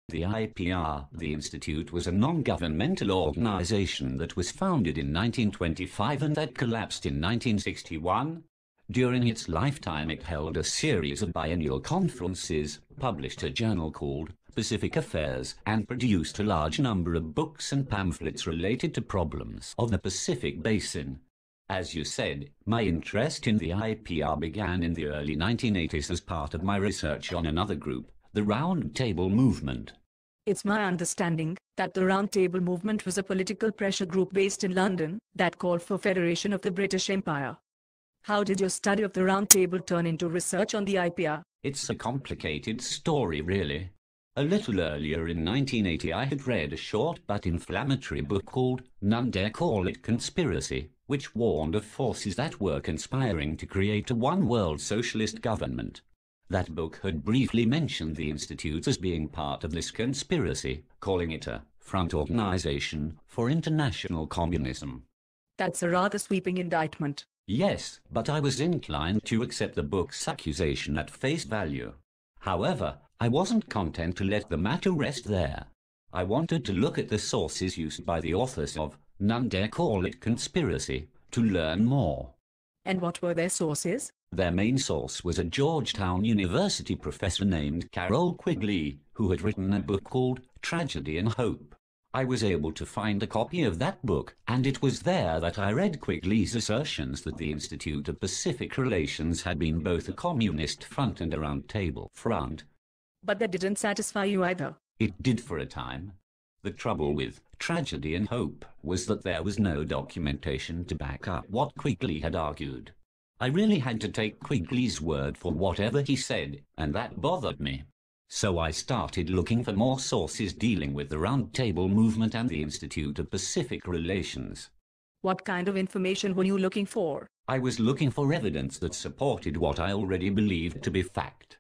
The IPR, the Institute, was a non-governmental organization that was founded in 1925 and that collapsed in 1961. During its lifetime it held a series of biennial conferences, published a journal called Pacific Affairs, and produced a large number of books and pamphlets related to problems of the Pacific Basin. As you said, my interest in the IPR began in the early 1980s as part of my research on another group, the Round Table Movement. It's my understanding that the Round Table Movement was a political pressure group based in London that called for federation of the British Empire. How did your study of the Round Table turn into research on the IPR? It's a complicated story, really. A little earlier in 1980 I had read a short but inflammatory book called None Dare Call It Conspiracy, which warned of forces that were conspiring to create a one-world socialist government. That book had briefly mentioned the Institute as being part of this conspiracy, calling it a front organization for international communism. That's a rather sweeping indictment. Yes, but I was inclined to accept the book's accusation at face value. However, I wasn't content to let the matter rest there. I wanted to look at the sources used by the authors of None Dare Call It Conspiracy to learn more. And what were their sources? Their main source was a Georgetown University professor named Carroll Quigley, who had written a book called Tragedy and Hope. I was able to find a copy of that book, and it was there that I read Quigley's assertions that the Institute of Pacific Relations had been both a communist front and a Round Table front. But that didn't satisfy you either. It did for a time. The trouble with Tragedy and Hope was that there was no documentation to back up what Quigley had argued. I really had to take Quigley's word for whatever he said, and that bothered me. So I started looking for more sources dealing with the Round Table Movement and the Institute of Pacific Relations. What kind of information were you looking for? I was looking for evidence that supported what I already believed to be fact.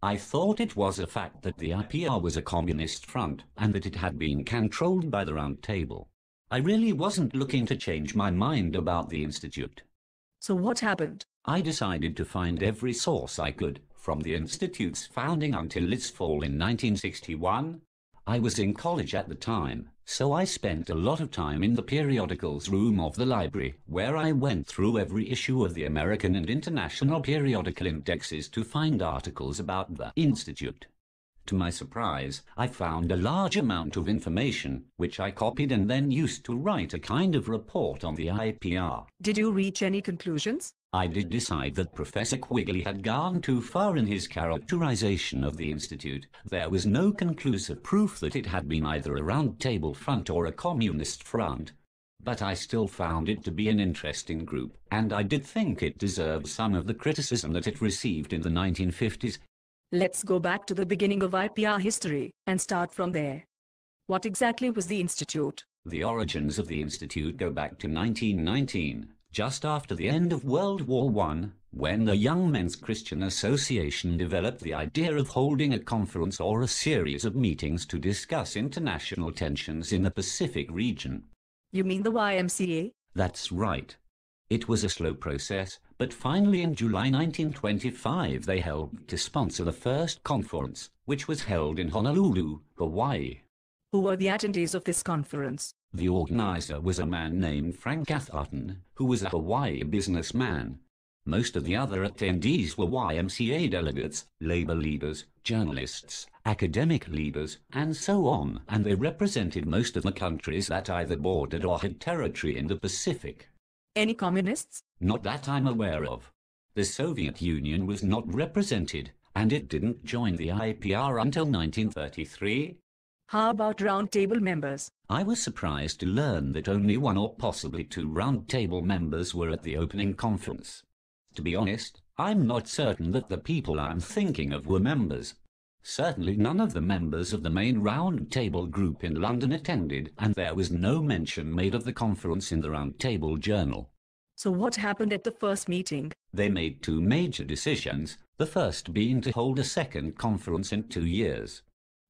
I thought it was a fact that the IPR was a communist front and that it had been controlled by the Round Table. I really wasn't looking to change my mind about the Institute. So what happened? I decided to find every source I could, from the Institute's founding until its fall in 1961. I was in college at the time, so I spent a lot of time in the periodicals room of the library, where I went through every issue of the American and international periodical indexes to find articles about the Institute. To my surprise, I found a large amount of information, which I copied and then used to write a kind of report on the IPR. Did you reach any conclusions? I did decide that Professor Quigley had gone too far in his characterization of the Institute. There was no conclusive proof that it had been either a Round Table front or a communist front. But I still found it to be an interesting group, and I did think it deserved some of the criticism that it received in the 1950s. Let's go back to the beginning of IPR history and start from there. What exactly was the Institute? The origins of the Institute go back to 1919, just after the end of World War I, when the Young Men's Christian Association developed the idea of holding a conference or a series of meetings to discuss international tensions in the Pacific region. You mean the YMCA? That's right. It was a slow process, but finally in July 1925 they helped to sponsor the first conference, which was held in Honolulu, Hawaii. Who were the attendees of this conference? The organizer was a man named Frank Atherton, who was a Hawaii businessman. Most of the other attendees were YMCA delegates, labor leaders, journalists, academic leaders, and so on, and they represented most of the countries that either bordered or had territory in the Pacific. Any communists? Not that I'm aware of. The Soviet Union was not represented, and it didn't join the IPR until 1933. How about Round Table members? I was surprised to learn that only one or possibly two Round Table members were at the opening conference. To be honest, I'm not certain that the people I'm thinking of were members. Certainly none of the members of the main Round Table group in London attended, and there was no mention made of the conference in the Round Table Journal. So what happened at the first meeting? They made two major decisions, the first being to hold a second conference in 2 years.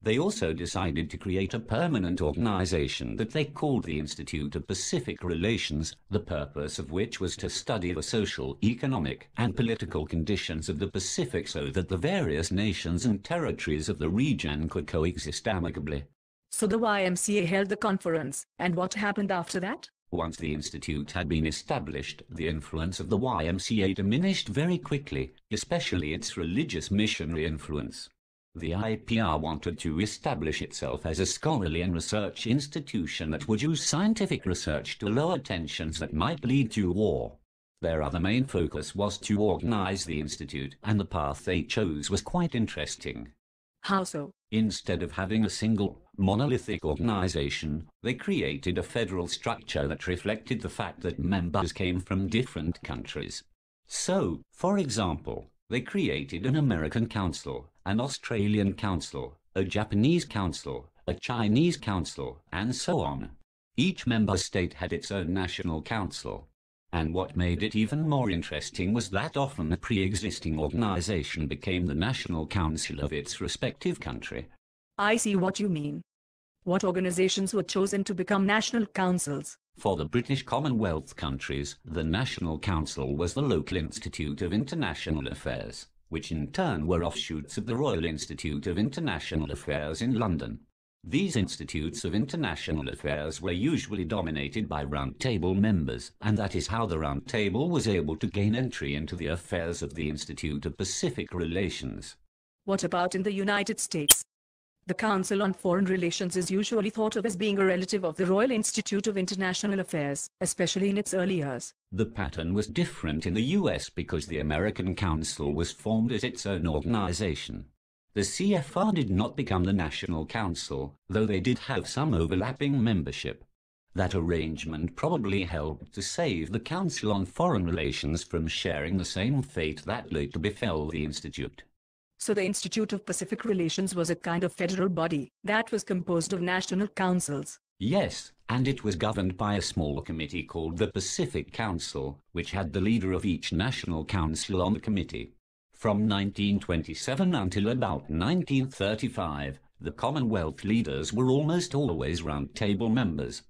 They also decided to create a permanent organization that they called the Institute of Pacific Relations, the purpose of which was to study the social, economic, and political conditions of the Pacific so that the various nations and territories of the region could coexist amicably. So the YMCA held the conference, and what happened after that? Once the institute had been established, the influence of the YMCA diminished very quickly, especially its religious missionary influence. The IPR wanted to establish itself as a scholarly and research institution that would use scientific research to lower tensions that might lead to war. Their other main focus was to organize the institute, and the path they chose was quite interesting. How so? Instead of having a single, monolithic organization, they created a federal structure that reflected the fact that members came from different countries. So, for example, they created an American council, an Australian council, a Japanese council, a Chinese council, and so on. Each member state had its own national council. And what made it even more interesting was that often a pre-existing organization became the national council of its respective country. I see what you mean. What organizations were chosen to become national councils? For the British Commonwealth countries, the National Council was the local Institute of International Affairs, which in turn were offshoots of the Royal Institute of International Affairs in London. These institutes of international affairs were usually dominated by Round Table members, and that is how the Round Table was able to gain entry into the affairs of the Institute of Pacific Relations. What about in the United States? The Council on Foreign Relations is usually thought of as being a relative of the Royal Institute of International Affairs, especially in its early years. The pattern was different in the US because the American Council was formed as its own organization. The CFR did not become the National Council, though they did have some overlapping membership. That arrangement probably helped to save the Council on Foreign Relations from sharing the same fate that later befell the Institute. So the Institute of Pacific Relations was a kind of federal body that was composed of national councils. Yes, and it was governed by a small committee called the Pacific Council, which had the leader of each national council on the committee. From 1927 until about 1935, the Commonwealth leaders were almost always Round Table members.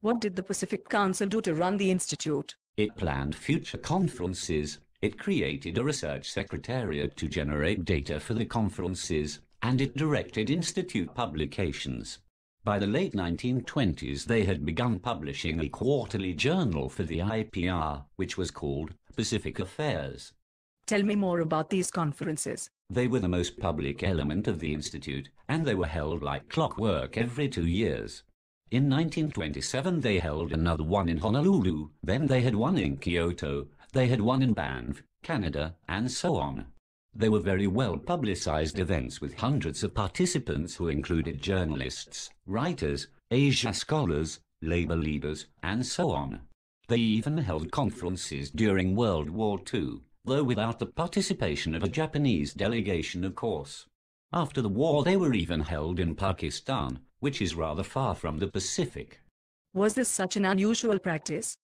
What did the Pacific Council do to run the institute? It planned future conferences. It created a research secretariat to generate data for the conferences, and it directed institute publications. By the late 1920s, they had begun publishing a quarterly journal for the IPR, which was called Pacific Affairs. Tell me more about these conferences. They were the most public element of the institute, and they were held like clockwork every 2 years. In 1927, they held another one in Honolulu, then they had one in Kyoto, they had one in Banff, Canada, and so on. They were very well publicized events with hundreds of participants who included journalists, writers, Asia scholars, labor leaders, and so on. They even held conferences during World War II, though without the participation of a Japanese delegation, of course. After the war, they were even held in Pakistan, which is rather far from the Pacific. Was this such an unusual practice?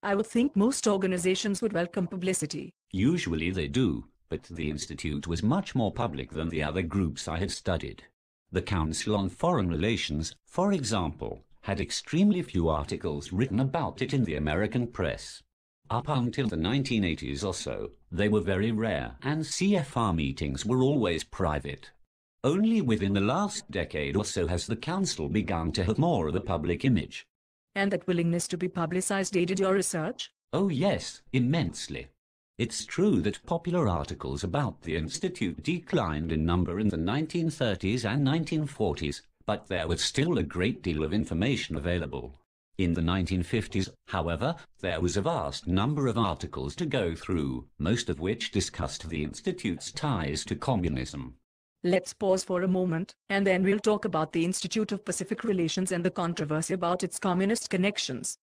I would think most organizations would welcome publicity. Usually they do, but the Institute was much more public than the other groups I had studied. The Council on Foreign Relations, for example, had extremely few articles written about it in the American press. Up until the 1980s or so, they were very rare, and CFR meetings were always private. Only within the last decade or so has the Council begun to have more of a public image. And that willingness to be publicized aided your research? Oh yes, immensely. It's true that popular articles about the Institute declined in number in the 1930s and 1940s, but there was still a great deal of information available. In the 1950s, however, there was a vast number of articles to go through, most of which discussed the Institute's ties to communism. Let's pause for a moment, and then we'll talk about the Institute of Pacific Relations and the controversy about its communist connections.